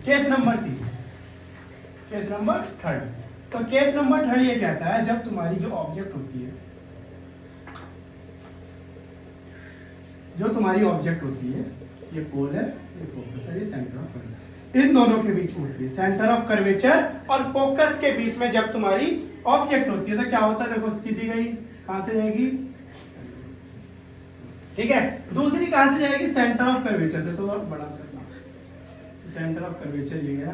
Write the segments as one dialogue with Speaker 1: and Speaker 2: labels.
Speaker 1: Case number 3, case number 3। तो case number 3 ये कहता है जब तुम्हारी जो ऑब्जेक्ट होती है, जो तुम्हारी ऑब्जेक्ट होती है, ये पोल है, ये फोकस है, ये सेंटर ऑफ कर्वेचर, इन दोनों के बीच में होती है। सेंटर ऑफ कर्वेचर और फोकस के बीच में जब तुम्हारी ऑब्जेक्ट होती है तो क्या होता है, देखो सीधी गई, कहां से जाएगी, ठीक है। दूसरी कहां से जाएगी, सेंटर ऑफ कर्वेचर से, तो बड़ा करना, सेंटर ऑफ कर्वेचर ये गया,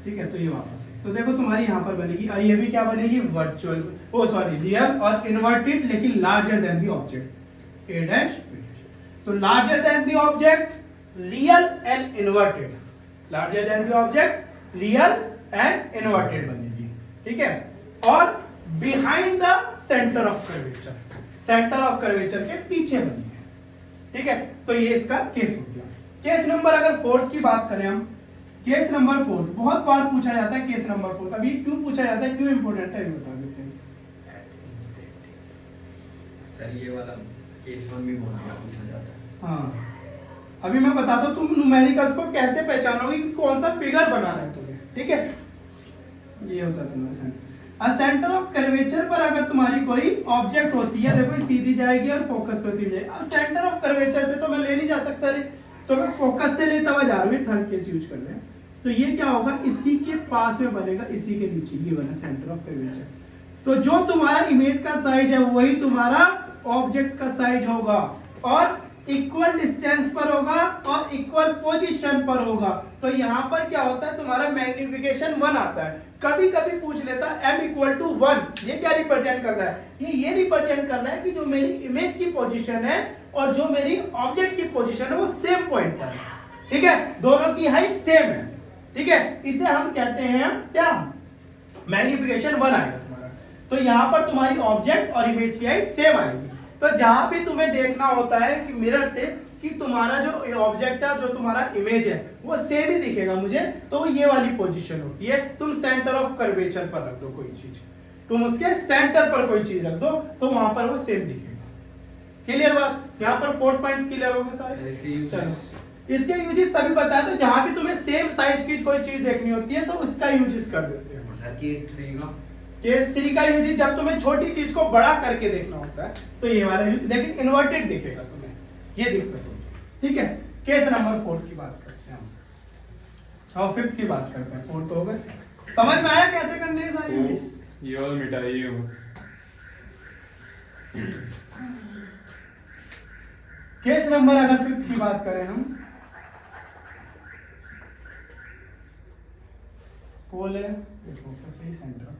Speaker 1: ठीक है। तो ये वापस है, तो देखो तुम्हारी यहां पर बनेगी, और ये भी क्या बनेगी, वर्चुअल, ओ सॉरी रियल और इन्वर्टेड, लेकिन larger than the object, A dash, तो larger than the object, real and inverted, larger than the object, real and inverted बनेगी, ठीक है। और behind the center of curvature, center of curvature के पीछे बनेगी, ठीक है। तो ये इसका केस हो गया। केस नंबर अगर 4 की बात करें हम, केस नंबर 4 बहुत बार पूछा जाता है, केस नंबर 4 अभी क्यों पूछा जाता है, क्यों इंपोर्टेंट है, बता देते हैं
Speaker 2: सर। ये वाला केस 1 में बहुत बार पूछा जाता है।
Speaker 1: हाँ, अभी मैं बताता हूँ तुम न्यूमेरिकल्स को कैसे पहचानोगे कि कौन सा फिगर बनाना है तुम्हें, ठीक है। ये होता है तुम्हारा सेंटर। सेंटर ऑफ कर्वेचर पर अगर तुम्हारी कोई ऑब्जेक्ट होती है, देखो सीधी जाएगी और फोकस होती जाएगी। अब सेंटर ऑफ कर्वेचर से तो मैं ले नहीं जा सकता रे, तो मैं फोकस से लेता हुआ जा रहा हूँ, थर्ड केस यूज कर रहे हैं। तो ये क्या होगा, इसी के पास में बनेगा, इसी के नीचे, ये बना सेंटर ऑफ कर्वेचर। तो जो तुम्हारा इमेज का साइज है वही तुम्हारा ऑब्जेक्ट का साइज होगा, और इक्वल डिस्टेंस पर होगा और इक्वल पोजीशन पर होगा। तो यहां पर क्या होता है, तुम्हारा मैग्निफिकेशन 1 आता है। कभी कभी पूछ लेता है m = 1, ये क्या रिप्रेजेंट कर रहा है, ये रिप्रेजेंट कर रहा है कि जो मेरी इमेज की पोजीशन है और जो मेरी ऑब्जेक्ट की पोजीशन है वो सेम पॉइंट पर है, ठीक है, दोनों की हाइट सेम है, ठीक है। इसे हम कहते हैं क्या, मैग्निफिकेशन 1 आएगा तुम्हारा। तो यहां पर तुम्हारी ऑब्जेक्ट और इमेज की हाइट सेम आएगी। तो जहां भी तुम्हें देखना होता है कि मिरर से कि तुम्हारा जो ऑब्जेक्ट है, जो तुम्हारा इमेज है वो सेम ही दिखेगा मुझे, तो ये वाली पोजीशन होती है। तुम सेंटर ऑफ कर्वेचर पर रख दो कोई चीज, तुम उसके सेंटर पर कोई चीज रख दो तो वहां पर वो सेम दिखेगा। क्लियर बात, यहाँ पर 4 पॉइंट क्लियर हो गए सारे। इसके यूजेस तभी बताया तो जहां भी तुम्हें सेम साइज की कोई चीज देखनी होती है तो उसका यूजेस कर देते हैं। केस 3 का यूज जब तुम्हें छोटी चीज को बड़ा करके देखना होता है तो ये वाला यूज, लेकिन इन्वर्टेड दिखेगा तुम्हें, ये दिक्कत होगी, ठीक है। केस नंबर 4 की बात करते हैं हम, और 5 की बात करते हैं। 4 तो हो गए, समझ में आया कैसे करने हैं सारी यूज,
Speaker 3: ये और मिटाइए।
Speaker 1: केस नंबर अगर 5 की बात करें हम, पोल है, फोकस है, सेंटर।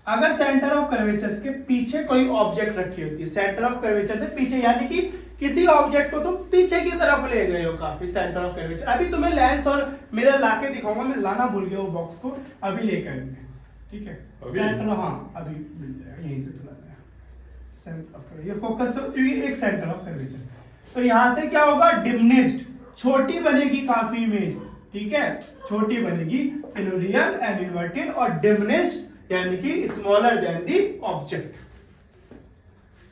Speaker 1: अगर सेंटर ऑफ कर्वेचर के पीछे कोई ऑब्जेक्ट रखी होती है, सेंटर ऑफ कर्वेचर से पीछे, यानी कि किसी ऑब्जेक्ट को तुम पीछे की तरफ ले गए हो काफी, सेंटर ऑफ कर्वेचर। अभी तुम्हें लेंस और मिरर लाके दिखाऊंगा, मैं लाना भूल गया वो बॉक्स को, अभी लेकर आएंगे, ठीक है। सेंटर, हाँ अभी मिल जाएगा, यहीं से तो लाना सेंटर ऑफ, ये फोकस एक सेंटर ऑफ कर्वेचर। तो यहां से क्या होगा, डिमिनिश्ड, छोटी बनेगी काफी इमेज, ठीक है, छोटी बनेगी, रियल एंड इन्वर्टेड, और डिमिनिश्ड यानी कि स्मॉलर देन दी ऑब्जेक्ट,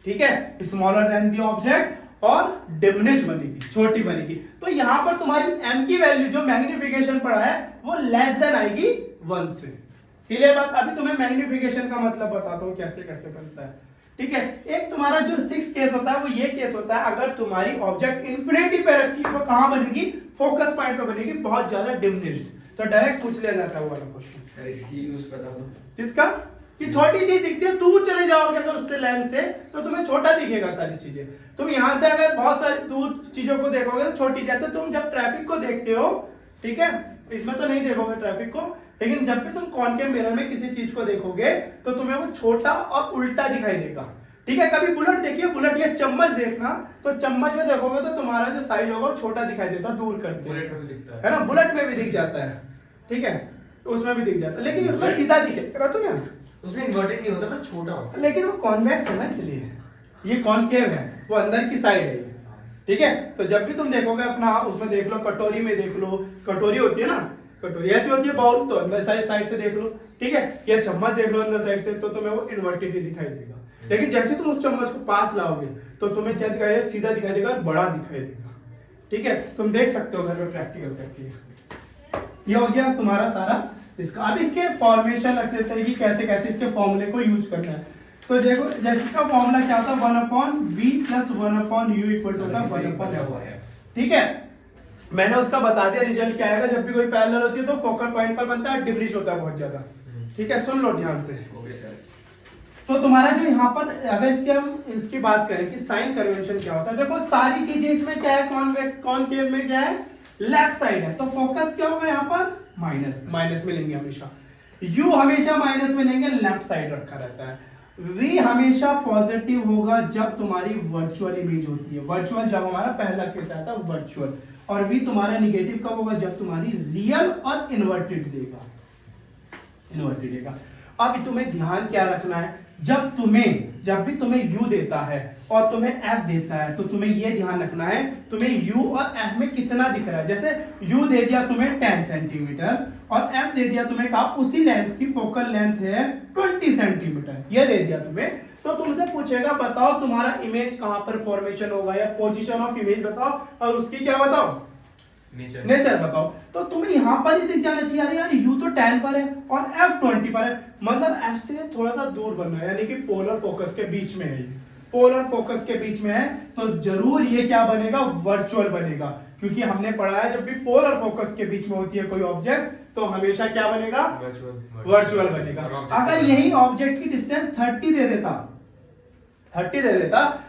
Speaker 1: ठीक है, स्मॉलर देन दी ऑब्जेक्ट और डिमिनिश्ड बनेगी, छोटी बनेगी। तो यहां पर तुम्हारी m की वैल्यू जो मैग्निफिकेशन पड़ा है वो लेस देन आएगी 1 से। क्लियर बात, अभी तुम्हें मैग्निफिकेशन का मतलब बताता हूं कैसे कैसे बनता है, ठीक है। एक तुम्हारा जो 6 केस होता है वो ये केस होता है, अगर तुम्हारी ऑब्जेक्ट इंफिनिटी पे रखी तो कहां बनेगी, फोकस पॉइंट पे बनेगी, बहुत ज्यादा डिमिनिश्ड, तो डायरेक्ट पूछ लिया जाता है वो वाला क्वेश्चन।
Speaker 2: इसकी यूज बता दो,
Speaker 1: जिसका कि छोटी चीज दिखती है, दूर चले जाओगे अगर उससे लेंस से तो तुम्हें छोटा दिखेगा सारी चीजें। तुम यहां से अगर बहुत सारी दूर चीजों को देखोगे तो छोटी, जैसे तुम जब ट्रैफिक को देखते हो, ठीक है, इसमें तो नहीं देखोगे ट्रैफिक को, लेकिन जब भी तुम कॉनकेव मिरर में किसी चीज को देखोगे तो तुम्हें वो छोटा और उल्टा दिखाई देगा, ठीक है। कभी बुलेट देखिए, बुलेट या चम्मच देखना, तो चम्मच में देखोगे तो तुम्हारा जो साइज होगा वो छोटा दिखाई देता है दूर करके,
Speaker 2: बुलेट में भी दिखता
Speaker 1: है ना, बुलेट में भी दिख जाता है, ठीक है, उसमें भी दिख जाता है, लेकिन उसमें सीधा दिखेगा तो क्या,
Speaker 2: उसमें इन्वर्टेड नहीं होता पर छोटा होता,
Speaker 1: लेकिन वो कॉन्वेक्स है ना, इसलिए ये कॉनकेव है, वो अंदर की साइड है, ठीक है। तो जब भी तुम देखोगे अपना, उसमें देख लो, कटोरी में देख लो, कटोरी होती है ना, कटोरी ऐसी होती है बाउल, तो अंदर साइड से देख लो, ठीक है, या चम्मच देख लो अंदर साइड से, तो तुम्हें वो इन्वर्टेड ही दिखाई देगा। लेकिन जैसे तुम उस चम्मच को पास लाओगे तो तुम्हें क्या दिखाई देगा, सीधा दिखाई देगा, बड़ा दिखाई देगा, ठीक है। तुम देख सकते हो घर में प्रैक्टिकल करके। ये हो गया तुम्हारा सारा इसका। अब इसके फॉर्मेशन रख देते हैं कि कैसे कैसे इसके फॉर्मूले को यूज करना है। तो देखो जैसे इसका फॉर्मूला क्या होता है 1/v plus 1/u equal to होता है 1/f। ठीक है, मैंने उसका बता दिया रिजल्ट क्या आएगा। जब भी कोई पैरेलल होती है तो फोकल पॉइंट पर बनता है, डिमिनिश होता है बहुत ज्यादा। ठीक है, सुन लो ध्यान से। तो तुम्हारा जो यहाँ पर अगर इसकी बात करें कि साइन कन्वेंशन क्या होता है, देखो सारी चीजें इसमें क्या है, कॉनकेव में क्या है, लेफ्ट साइड है, तो फोकस क्या होगा यहाँ पर माइनस में लेंगे हमेशा। यू हमेशा माइनस में लेंगे, लेफ्ट साइड रखा रहता है। वी हमेशा पॉजिटिव होगा जब तुम्हारी वर्चुअल इमेज होती है, वर्चुअल जब हमारा पहला केस आता है वर्चुअल। और वी तुम्हारा निगेटिव कब होगा, जब तुम्हारी रियल और इन्वर्टेड देगा, इन्वर्टेड देगा। अब तुम्हें ध्यान क्या रखना है, जब भी तुम्हें u देता है और तुम्हें f देता है तो तुम्हें यह ध्यान रखना है तुम्हें u और f में कितना दिख रहा है। जैसे u दे दिया तुम्हें 10 सेंटीमीटर और f दे दिया तुम्हें कहा उसी लेंस की फोकल लेंथ है 20 सेंटीमीटर, ये दे दिया तुम्हें। तो तुमसे पूछेगा बताओ तुम्हारा इमेज कहां पर फॉर्मेशन होगा, या पोजीशन ऑफ इमेज बताओ और उसकी क्या बताओ, नेचर बताओ। तो तुम्हें यहां पर ही दिख जाना चाहिए, अरे यार u तो 10 पर है और f 20 पर है, मतलब f से थोड़ा सा दूर बनना है, यानी कि पोलर फोकस के बीच में है, पोलर फोकस के बीच में है, तो जरूर ये क्या बनेगा, वर्चुअल बनेगा। क्योंकि हमने पढ़ा है जब भी पोलर फोकस के बीच में होती है कोई ऑब्जेक्ट तो हमेशा क्या बनेगा, वर्चुअल बनेगा। अगर यही ऑब्जेक्ट की डिस्टेंस 30 दे देता,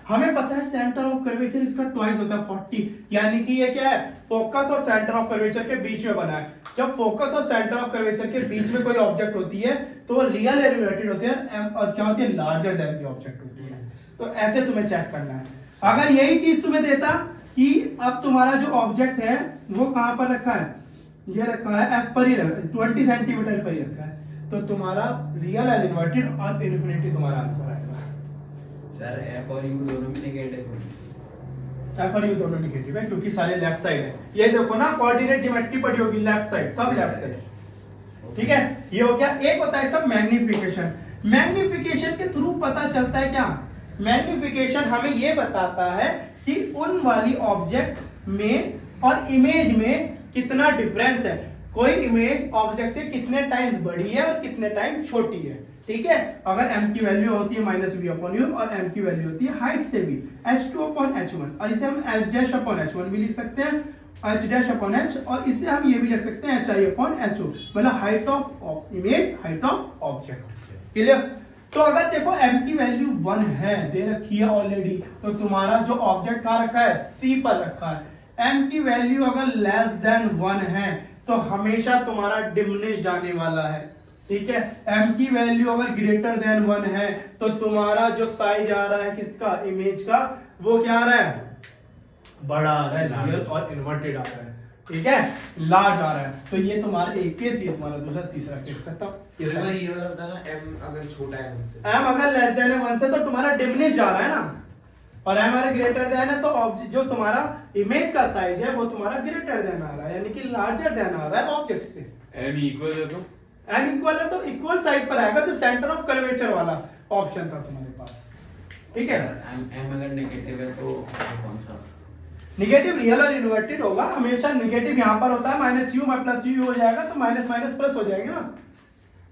Speaker 1: हमें पता है सेंटर ऑफ कर्वेचर इसका ट्वाइस होता है 40, यानी कि ये क्या है, फोकस और सेंटर ऑफ कर्वेचर के बीच में बना है। जब फोकस और सेंटर ऑफ कर्वेचर के बीच में कोई ऑब्जेक्ट होती है तो वो रियल इन्वर्टेड होती है और क्या होती है, लार्जर देन द ऑब्जेक्ट होती है। तो ऐसे तुम्हें चेक करना है। अगर यही चीज तुम्हें देता कि अब तुम्हारा जो ऑब्जेक्ट है वो कहां पर रखा है, ये रखा है f पर ही, 20 सेंटीमीटर पर ही रखा है, तो तुम्हारा रियल एंड इन्वर्टेड और इन्फिनिटी तुम्हारा आंसर आएगा।
Speaker 2: सर f और u दोनों में नेगेटिव होंगे,
Speaker 1: f और u दोनों नेगेटिव है क्योंकि सारे लेफ्ट साइड है। ये देखो ना कोऑर्डिनेट ज्योमेट्री पढ़ी होगी, लेफ्ट साइड, सब लेफ्ट साइड। ठीक है, ये हो गया। एक होता है इसका मैग्निफिकेशन। मैग्निफिकेशन के थ्रू पता चलता है क्या, मैग्निफिकेशन हमें ये बताता है कि उन वाली ऑब्जेक्ट में और इमेज में कितना डिफरेंस है, कोई इमेज ऑब्जेक्ट से कितने टाइम्स बड़ी है और कितने टाइम छोटी है। ठीक है, अगर m की वैल्यू होती है -v/u और m की वैल्यू होती है हाइट से भी h2/h1, और इसे हम h'/h1 भी लिख सकते हैं, h'/h, और इससे हम ये भी लिख सकते हैं hi/ho, मतलब height of image, height of object. Clear? तो अगर देखो m की वैल्यू 1 है, दे रखी है ऑलरेडी, तो तुम्हारा जो ऑब्जेक्ट कहां रखा है, c पर रखा है। m की वैल्यू अगर लेस देन 1 है तो हमेशा तुम्हारा डिमिनिश्ड आने वाला है। ठीक है, m की वैल्यू अगर ग्रेटर देन 1 है तो तुम्हारा जो साइज आ रहा है किसका, इमेज का, वो क्या आ रहा है, बड़ा आ रहा है, रियल और इन्वर्टेड आ रहा है। ठीक है, लार्ज आ रहा है। तो ये तुम्हारा एक केस, ये तुम्हारा दूसरा, तीसरा केस खत्म।
Speaker 3: ये वाला होता है ना, m अगर छोटा है उनसे,
Speaker 1: m अगर लेस देन 1 से तो तुम्हारा डिमिनिश्ड आ रहा है ना, और m अगर ग्रेटर देन है तो जो तुम्हारा इमेज का साइज है वो तुम्हारा ग्रेटर देन आ रहा है, यानी कि लार्जर देन आ रहा है ऑब्जेक्ट से।
Speaker 4: m इक्वल है तो
Speaker 1: m इक्वल है तो इक्वल साइड पर आएगा, जो सेंटर ऑफ कर्वेचर वाला ऑप्शन था तुम्हारे पास। ठीक है,
Speaker 2: m अगर नेगेटिव है तो कौन सा,
Speaker 1: निगेटिव रियल और इन्वर्टेड होगा। हमेशा निगेटिव यहाँ पर होता है, -u हो जाएगा तो माइनस माइनस प्लस हो जाएगा ना।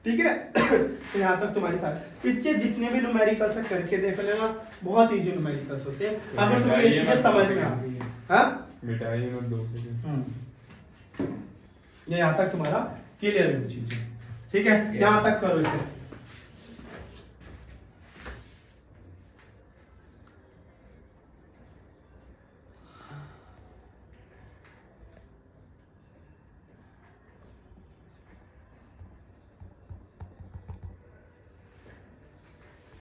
Speaker 1: ठीक है, तो यहाँ तक तुम्हारी सारी, इसके जितने भी न्यूमेरिकल्स है करके देख लेना, बहुत इजी न्यूमेरिकल्स होते हैं अगर तुम्हें ये चीजें समझ में आ गई है। हाँ,
Speaker 4: मिटाइए मत 2 सेकंड।
Speaker 1: ये यहाँ तक तुम्हारा क्लियर है चीजें। ठीक है, यहाँ तक करो इसे।